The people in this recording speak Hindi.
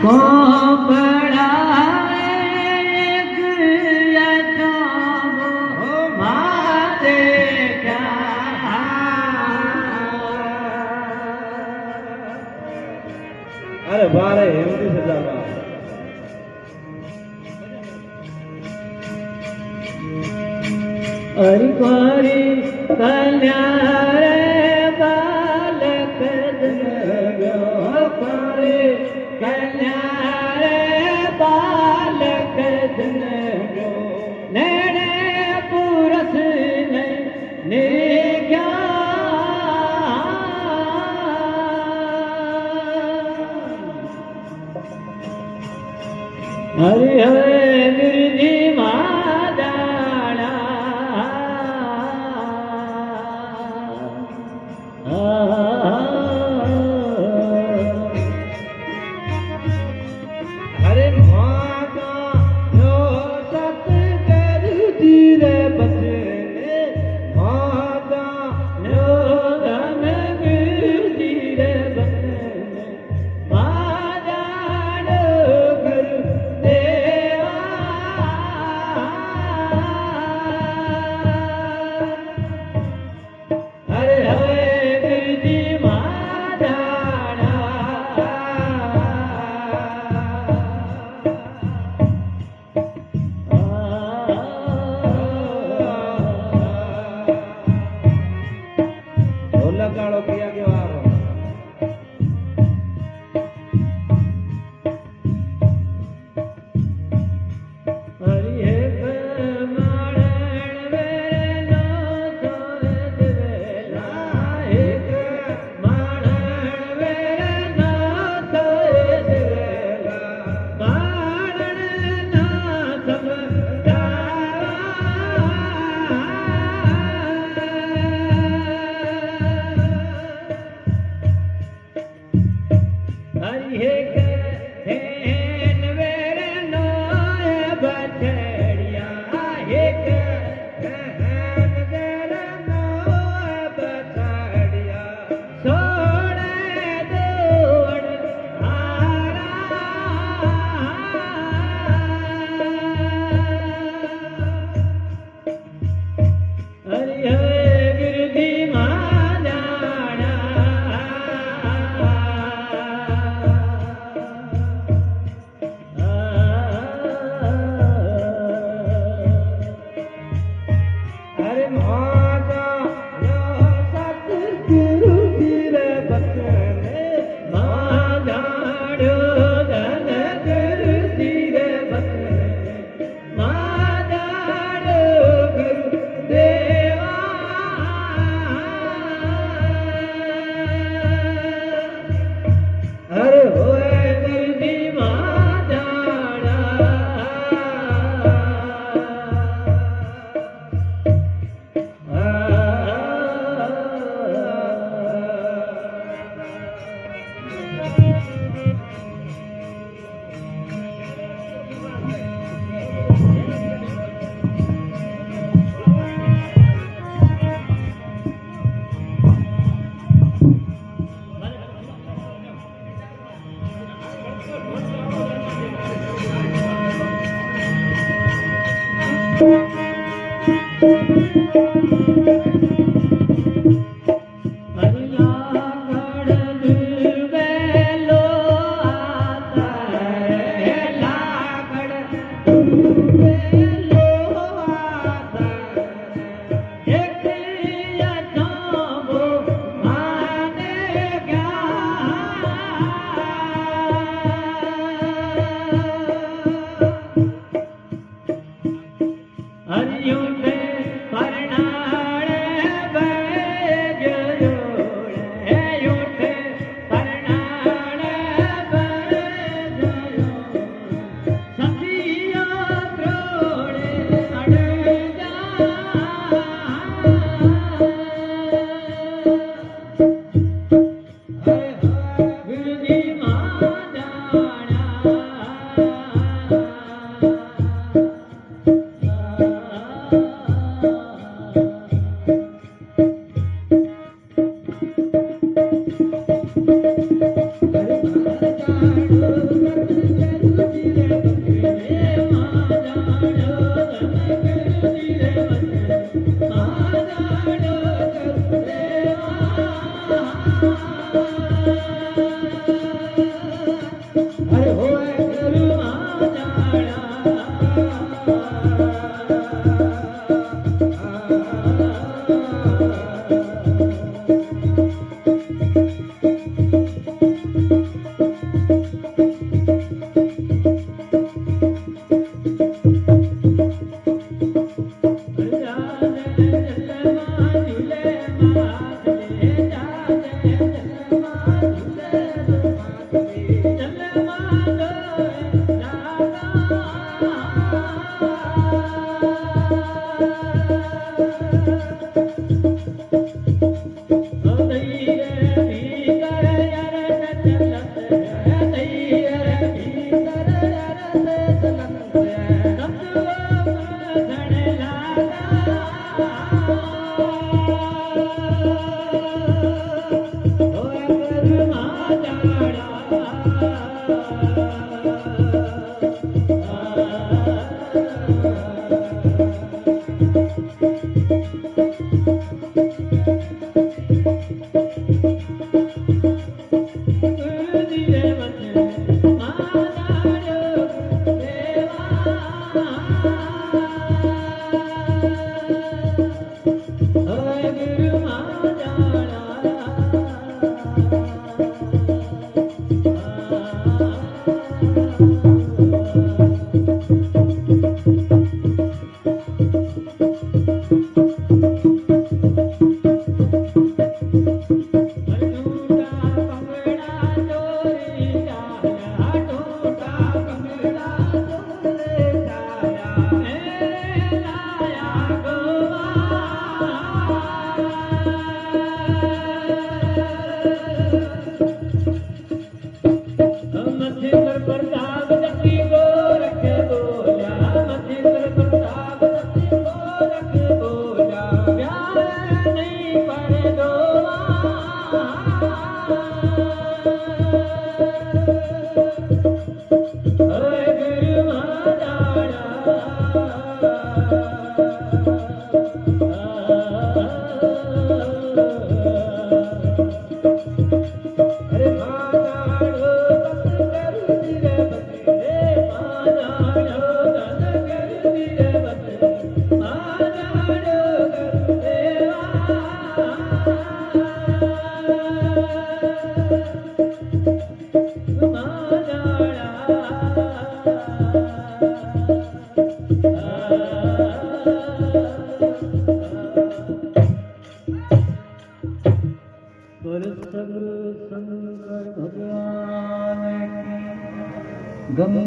को पढ़ाए मारे क्या अरे बारे हिंदी से जावा अरे कोरी कल्याण बालक गो कोरी कल्याण बालक गो नेणे पुरस ने क्या हरे हरे गिरजी मादाना अरे माता नो सत करती रे बचने माता नो धन गिरजी रे बचने मादान गुरु देवा हरे हरे गिरजी मादाना ढोलक गाड़ो किया के वारो हरि एक मारण वेला सोए देवेला एक मारण वेला सोए देवेला मारण ना हरि एक धेन वेर नोए बछड़िया एक धेन वेर नोए बछड़िया सोड़े दोड़ हारा हरि हरे गिरजी मादाना अरे होए गुरुमा जाड़ा